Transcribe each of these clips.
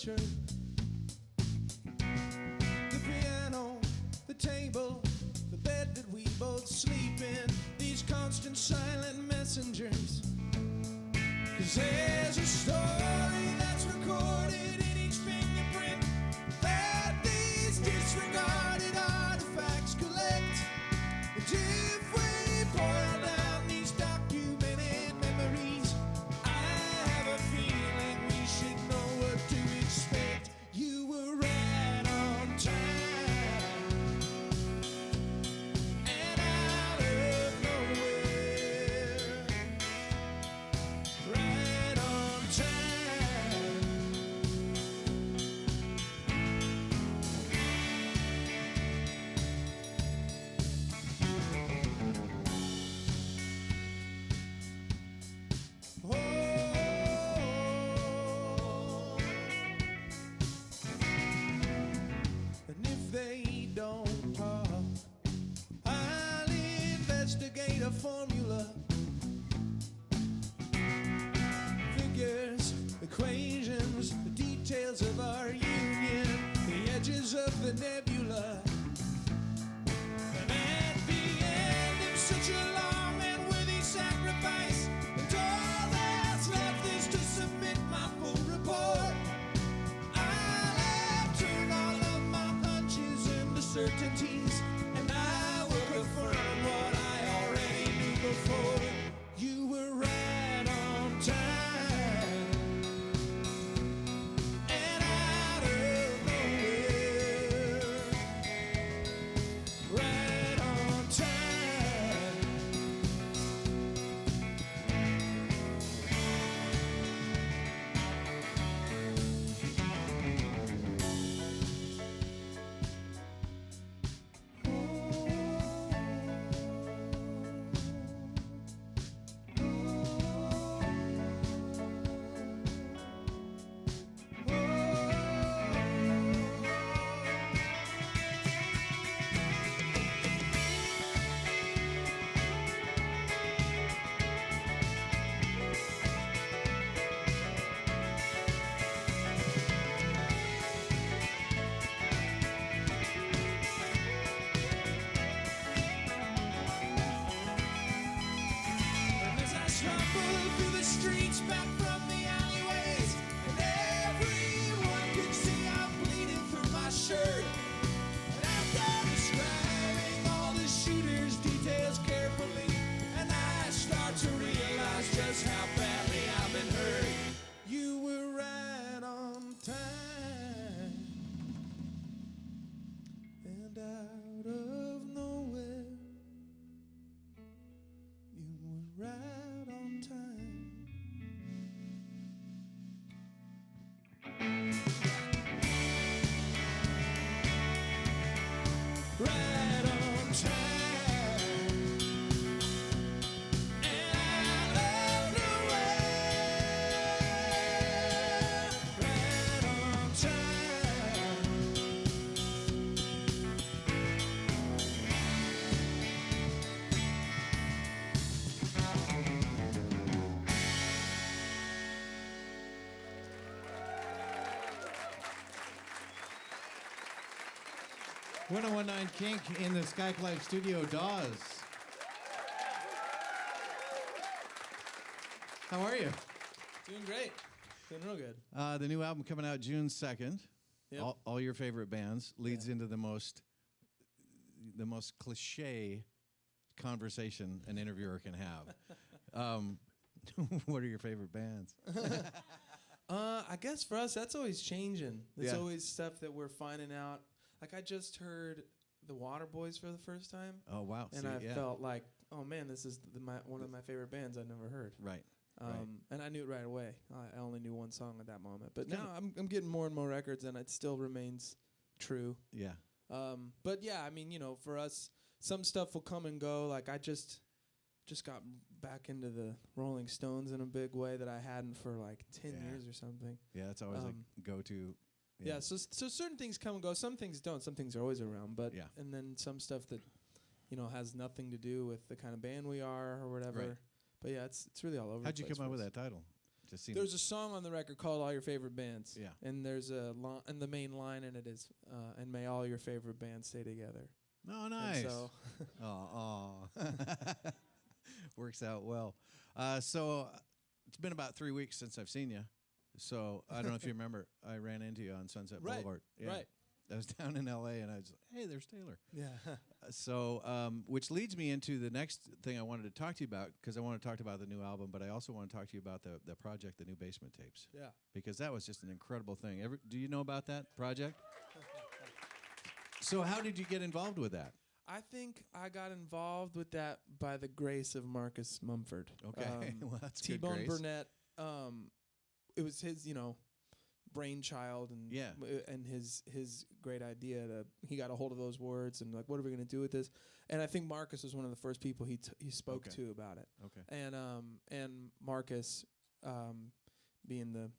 shirt. The piano, the table, the bed that we both sleep in, these constant silent messengers. 'Cause there's a story that's recorded in each fingerprint that these disregarded artifacts collect. And if we boil down these documented memories, I have a feeling we should know what to expect. You were right on time and out of nowhere. Right on time. Oh. And if they don't talk, I'll investigate a formula. Figures, equations, the details of our union, the edges of the nebula. And at the end of such a long and worthy sacrifice, and all that's left is to submit my full report. I'll have turned all of my hunches into certainties, and I will confirm what I already knew before. You were right on time and out of nowhere. Right on time. And as I stumble through the streets back from the alleyways, and everyone can see I'm bleeding through my shirt. And after describing all the shooter's details carefully, and I start to realize just how badly I've been hurt. You were right on time and out of nowhere. You were right on time. Right on time and out of nowhere. Right on time. .9 KINK in the Skype Live studio, Dawes. How are you? Doing great. Doing real good. The new album coming out June 2nd. Yep. All your favorite bands leads into the most cliche conversation an interviewer can have. What are your favorite bands? I guess for us, that's always changing. It's Yeah. always stuff that we're finding out. Like, I just heard the Waterboys for the first time. Oh wow! And See, I yeah. felt like, oh man, this is one of my favorite bands I've never heard. Right. And I knew it right away. I only knew one song at that moment. But now I'm getting more and more records, and it still remains true. Yeah. But yeah, I mean, for us, some stuff will come and go. Like, I just got back into the Rolling Stones in a big way that I hadn't for like 10 years or something. Yeah, that's always a go-to. Yeah, so certain things come and go. Some things don't. Some things are always around. But and then some stuff that, has nothing to do with the kind of band we are or whatever. Right. But yeah, it's really all over. How'd you come up with that title? Just seemed There's a song on the record called "All Your Favorite Bands." Yeah. And there's and the main line in it is, "And may all your favorite bands stay together." Oh, nice. And so Oh, works out well. So it's been about 3 weeks since I've seen you. So I don't know if you remember, I ran into you on Sunset Right, Boulevard. right. I was down in L.A. and I was like, hey, there's Taylor. yeah. So, which leads me into the next thing I wanted to talk to you about, because I want to talk about the new album, but I also want to talk to you about the project, the new Basement Tapes. Yeah. Because that was just an incredible thing. Do you know about that project? So how did you get involved with that? I think I got involved with that by the grace of Marcus Mumford. Okay, well, that's good T-Bone grace. Burnett. It was his, brainchild and Yeah. and his great idea that he got a hold of those words and like, what are we going to do with this? And I think Marcus was one of the first people he spoke Okay. to about it. Okay. And Marcus, being the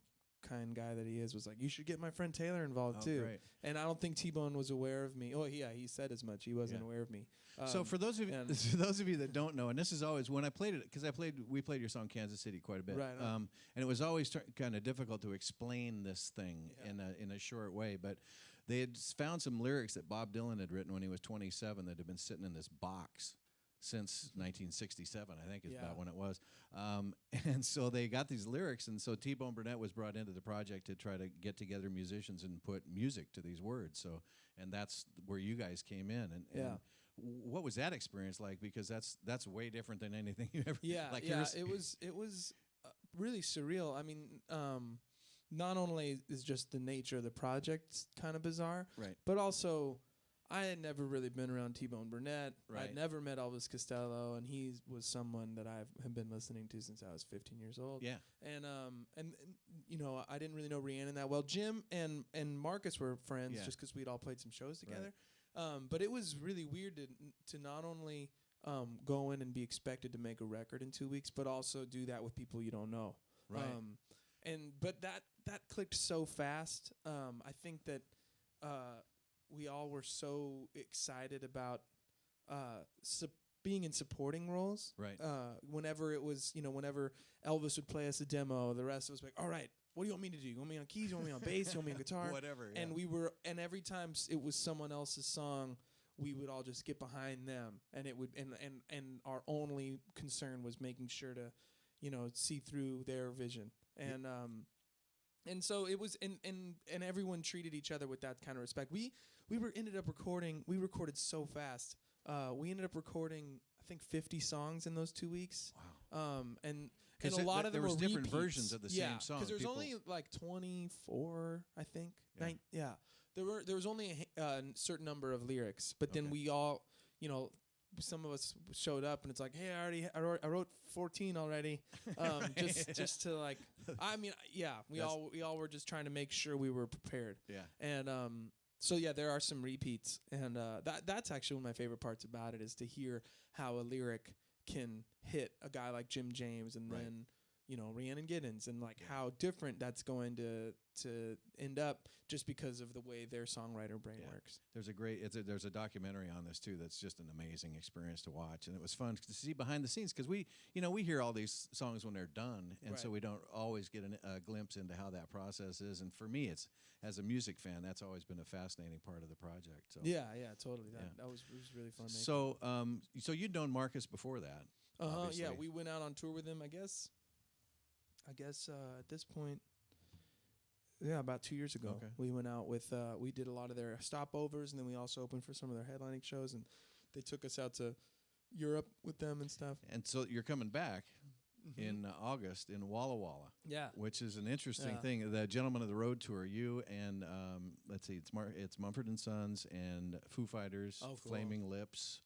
kind guy that he is, was like, you should get my friend Taylor involved too. Great. And I don't think T-Bone was aware of me. Oh yeah, he said as much. He wasn't Yeah. aware of me. So for those of you, and- for those of you that don't know, and this is always when I played it, because we played your song Kansas City quite a bit, Right on. and it was always kind of difficult to explain this thing in a short way. But they had found some lyrics that Bob Dylan had written when he was 27 that had been sitting in this box since 1967, I think is Yeah. about when it was. And so they got these lyrics, and so T-Bone Burnett was brought into the project to try to get together musicians and put music to these words. So, and that's where you guys came in. And what was that experience like? Because that's way different than anything you ever. Yeah, like yeah. It was really surreal. I mean, not only is just the nature of the project kind of bizarre, Right. but also I had never really been around T-Bone Burnett. Right. I'd never met Elvis Costello, and he was someone that I have been listening to since I was 15 years old. Yeah. And I didn't really know Rhiannon that well. Jim and Marcus were friends Yeah. just because we'd all played some shows together. But it was really weird to not only go in and be expected to make a record in 2 weeks, but also do that with people you don't know. Right. But that clicked so fast. I think that we all were so excited about being in supporting roles. Right. Whenever it was, whenever Elvis would play us a demo, the rest of us were like, all right, what do you want me to do? You want me on keys? You want me on bass? You want me on guitar? Whatever. Yeah. And every time it was someone else's song, we would all just get behind them, and it would, and our only concern was making sure to, see through their vision, and so it was, and everyone treated each other with that kind of respect. We recorded so fast. We ended up recording, I think, 50 songs in those 2 weeks. Wow. And a lot of them there was were different repeats. versions of the same song. Because there's People- only like 24, I think. Yeah. There was only a certain number of lyrics, but then Okay. we all, some of us showed up, and it's like, hey, I wrote 14 already, just to like, I mean, we all were just trying to make sure we were prepared. Yeah. And so yeah, there are some repeats, and that's actually one of my favorite parts about it, is to hear how a lyric can hit a guy like Jim James, and Right. then Rhiannon Giddens, and like how different that's going to end up just because of the way their songwriter brain Yeah. works. There's a documentary on this too that's just an amazing experience to watch, and it was fun to see behind the scenes, because we hear all these songs when they're done, and so Right. we don't always get a glimpse into how that process is. And for me, it's, as a music fan, that's always been a fascinating part of the project. So Yeah, totally. Yeah. That was really fun. Making. So you'd known Marcus before that. Yeah, obviously. we went out on tour with him. I guess at this point, about 2 years ago, Okay. we went out with. We did a lot of their stopovers, and then we also opened for some of their headlining shows, and they took us out to Europe with them and stuff. And so you're coming back in August in Walla Walla. Yeah. Which is an interesting Yeah. thing. The Gentlemen of the Road tour, you and let's see, it's Mumford and Sons and Foo Fighters, Oh, cool. Flaming Lips,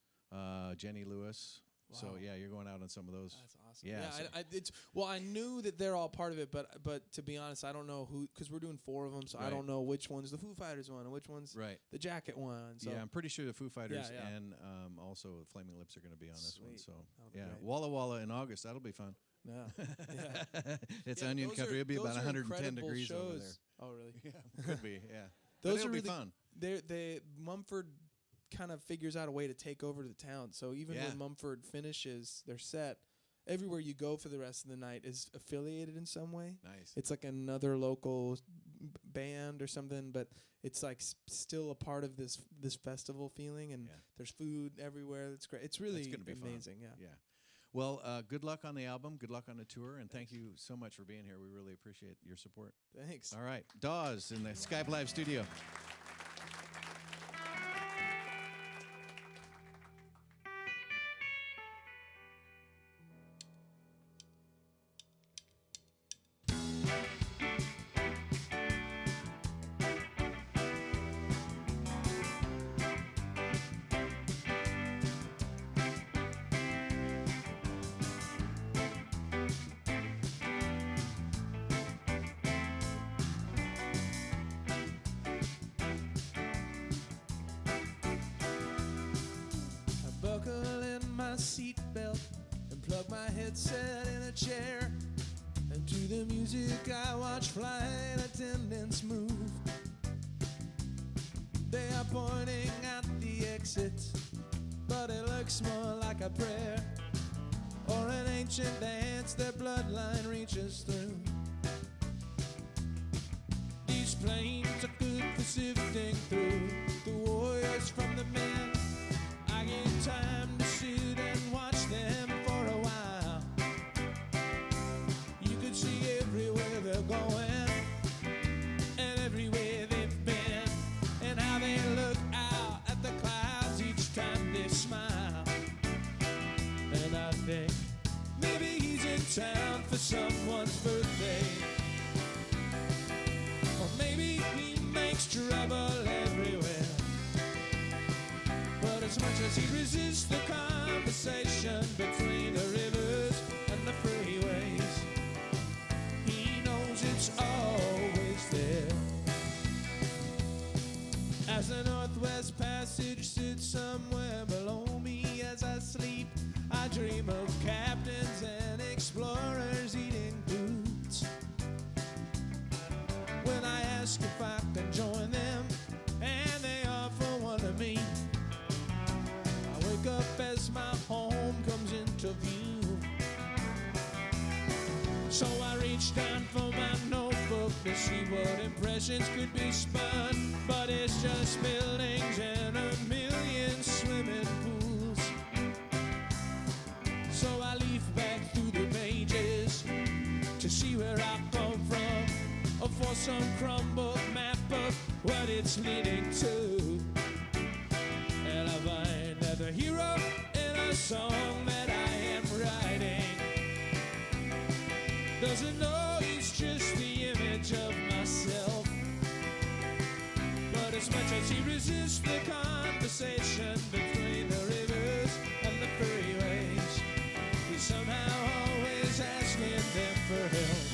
Jenny Lewis. So Wow. yeah, you're going out on some of those. That's awesome. Yeah, so- I knew that they're all part of it, but to be honest, I don't know who, because we're doing 4 of them, so I Right. don't know which one's the Foo Fighters one and which one's Right. the Jacket one. So Yeah, I'm pretty sure the Foo Fighters Yeah. and also Flaming Lips are going to be on this one. Sweet. So That'll be yeah, great. Walla Walla in August. That'll be fun. yeah, yeah. It's Yeah, Onion those Country. are- It'll be those about are 110 incredible degrees over there. shows. Oh, really? Yeah, could be. Yeah, Those but it'll are be really fun. They Mumford kind of figures out a way to take over the town. So even Yeah. when Mumford finishes their set, everywhere you go for the rest of the night is affiliated in some way. Nice. It's like another local band or something, but it's like still a part of this festival feeling, and there's food everywhere. That's great. It's really amazing. Fun. Yeah. Well, good luck on the album. Good luck on the tour, and thank you so much for being here. We really appreciate your support. Thanks. All right, Dawes in the Skype Live studio. Seatbelt and plug my headset in a chair, and to the music I watch flight attendants move. They are pointing at the exit, but it looks more like a prayer or an ancient dance their bloodline reaches through. These planes are good for sifting through the warriors from the men. I get time to sit and watch them for a while. You could see everywhere they're going and everywhere they've been, and how they look out at the clouds each time they smile. And I think maybe he's in town for someone's birthday, or maybe he makes trouble everywhere. But as much as he resists the conversation between the rivers and the freeways, he knows it's always there. As the Northwest Passage sits somewhere below me as I sleep, I dream of captains and explorers eating boots. When I ask if I can join them, and they offer one to me, wake up as my home comes into view. So I reach down for my notebook to see what impressions could be spun, but it's just buildings and a million swimming pools. So I leaf back through the pages to see where I come from, or for some crumbled map of what it's leading to. And I find that the hero in a song that I am writing doesn't know he's just the image of myself. But as much as he resists the conversation between the rivers and the freeways, he's somehow always asking them for help.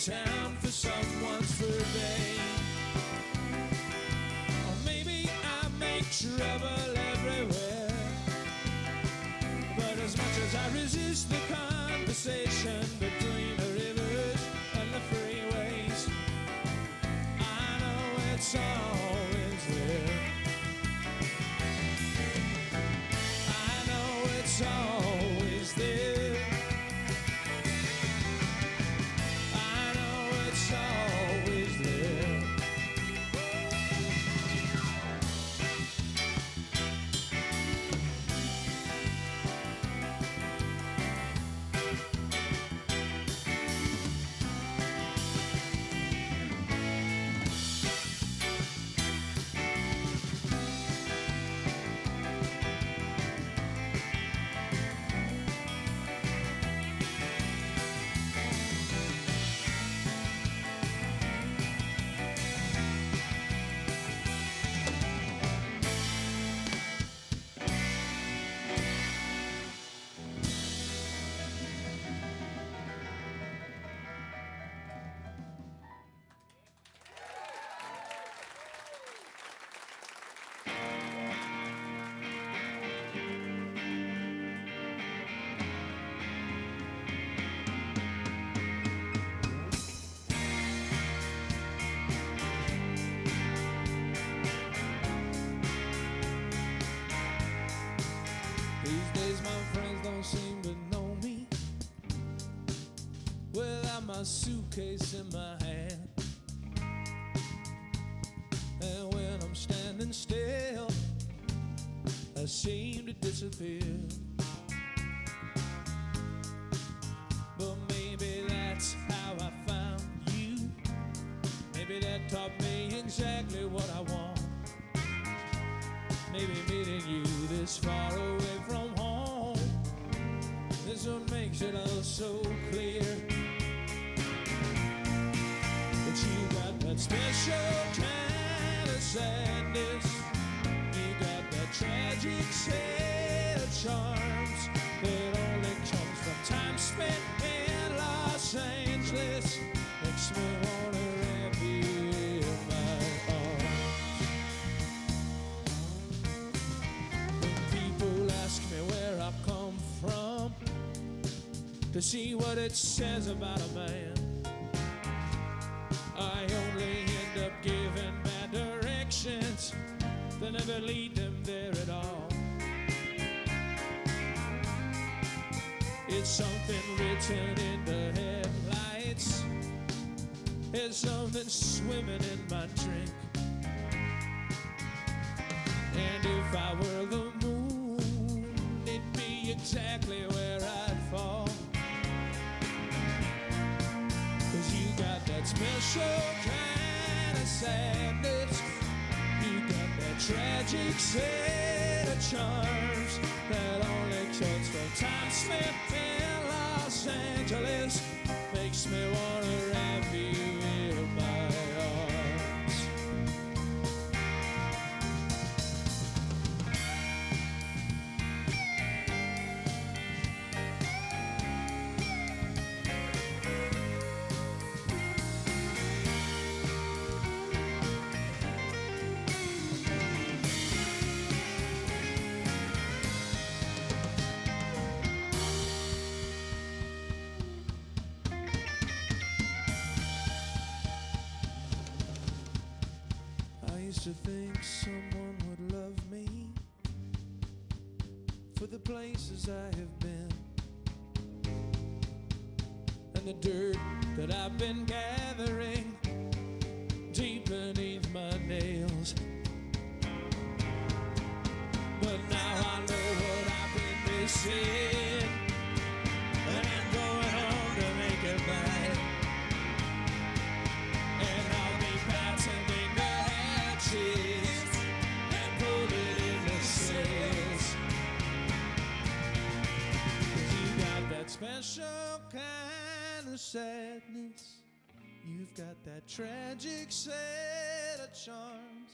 town for someone's birthday. Or maybe I make trouble everywhere. But as much as I resist the conversation between the rivers and the freeways, I know it's always there. I know it's always there. I know it's always there. These days my friends don't seem to know me without my suitcase in my hand. And when I'm standing still, I seem to disappear. But maybe that's how I found you. Maybe that taught me exactly what I want. Maybe meeting you this far away from home, this what makes it all so clear. That you got that special kind of sadness. You got that tragic set of charms that only comes from time spent in Los Angeles. Makes me wanna wrap you in my arms. People ask me where I come from to see what it says about a man. I only end up giving bad directions that never lead them there at all. It's something written in the headlights. It's something swimming in my drink. And if I were the moon, it'd be exactly where I'd fall. 'Cause you got that special kind of sadness. You got that tragic set of charms that only comes from time spent in Los Angeles. Makes me wanna wrap you in my arms. I used to think someone would love me for the places I have been and the dirt that I've been gathering deep beneath my nails. But now I know what I've been missing, and I'm going home to make it back. And I'll be patterning the hatches and pulling in the sails. 'Cause you got that special kind of sadness. You've got that tragic set of charms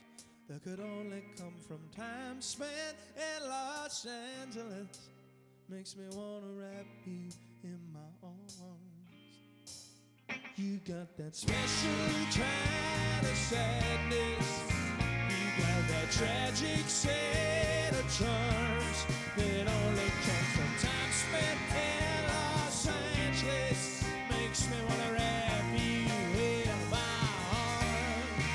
that could only come from time spent in Los Angeles. Makes me wanna wrap you in my arms. You got that special kind of sadness. You got that tragic set of charms that only comes from time spent in Los Angeles. Makes me wanna wrap you in my arms.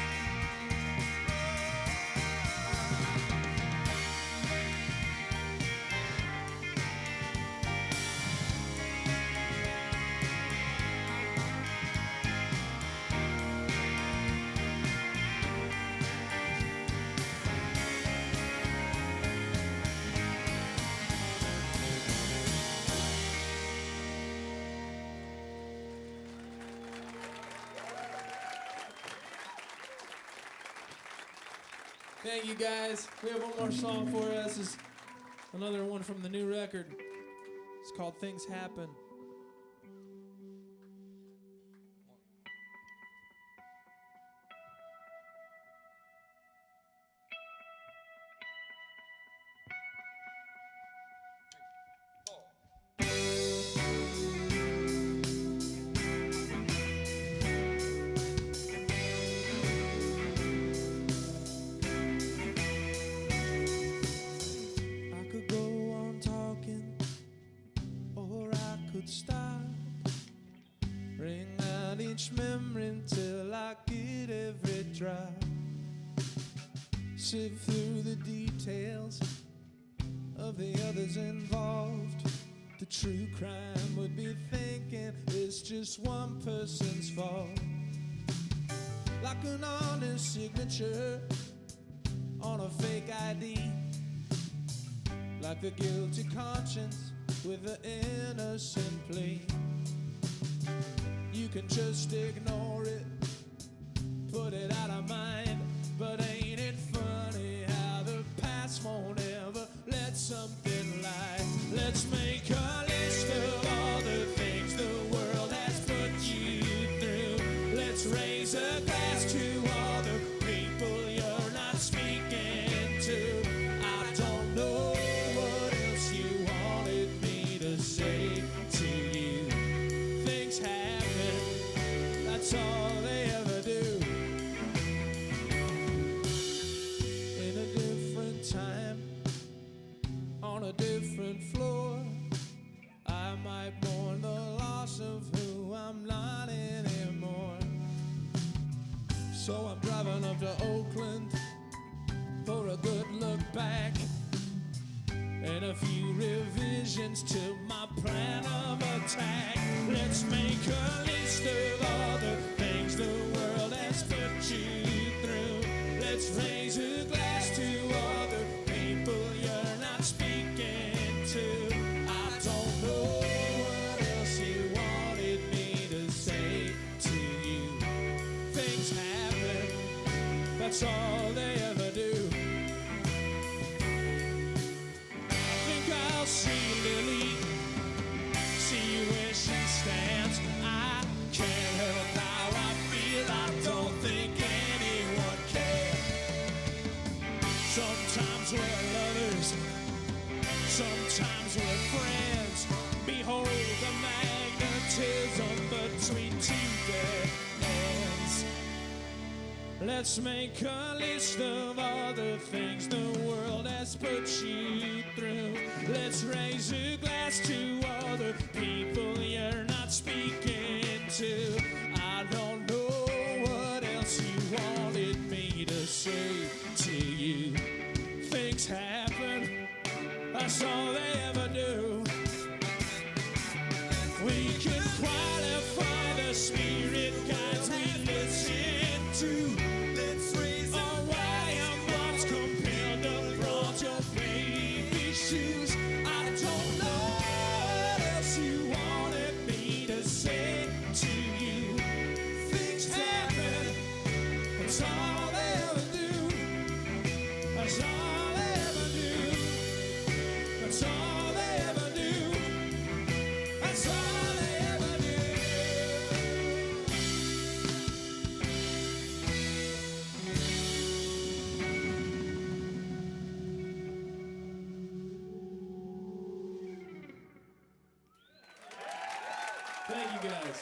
Thank you, guys. We have one more song for us. This is another one from the new record. It's called Things Happen. I could go on talking, or I could stop. Ring out each memory till I get every drop. Sift through the details of the others involved. The true crime would be thinking it's just one person's fault. Like an honest signature on a fake ID. Like the guilty conscience with the innocent plea. You can just ignore it, put it out of mind. But ain't it funny how the past won't ever let something lie? Let's make a list of all the things the world has put you through. Let's raise a glass to all the people you're not speaking to. I don't know what else you wanted me to say to you. Things happen, that's all they ever do. In a different time, on a different floor, I might mourn the loss of who I'm not anymore. So I'm driving up to Oakland for a good look back and a few revisions to my plan of attack. Let's make a list of all the things the world has put you through. Let's raise a glass to all the people you're not speaking to. I don't know what else you wanted me to say to you. Things happen, that's all they ever do. I think I'll see Lily, see where she stands. I can't help how I feel, I don't think anyone can. Sometimes we're lovers, sometimes we're friends. Behold the magnetism between two dead hands. Let's make a list of all the things the world has put you through. Let's raise a glass to all the people you're not speaking to. I don't know what else you wanted me to say to you. Things happen, that's all they ever do. We can qualify the spirit guides we listen to. Let's raise oh, why I'm once compelled to brought your baby shoes. I don't know what else you wanted me to say to you. Things happen, that's all they ever do. That's all they ever do. That's all they ever do. That's all they ever do. Thank you, guys.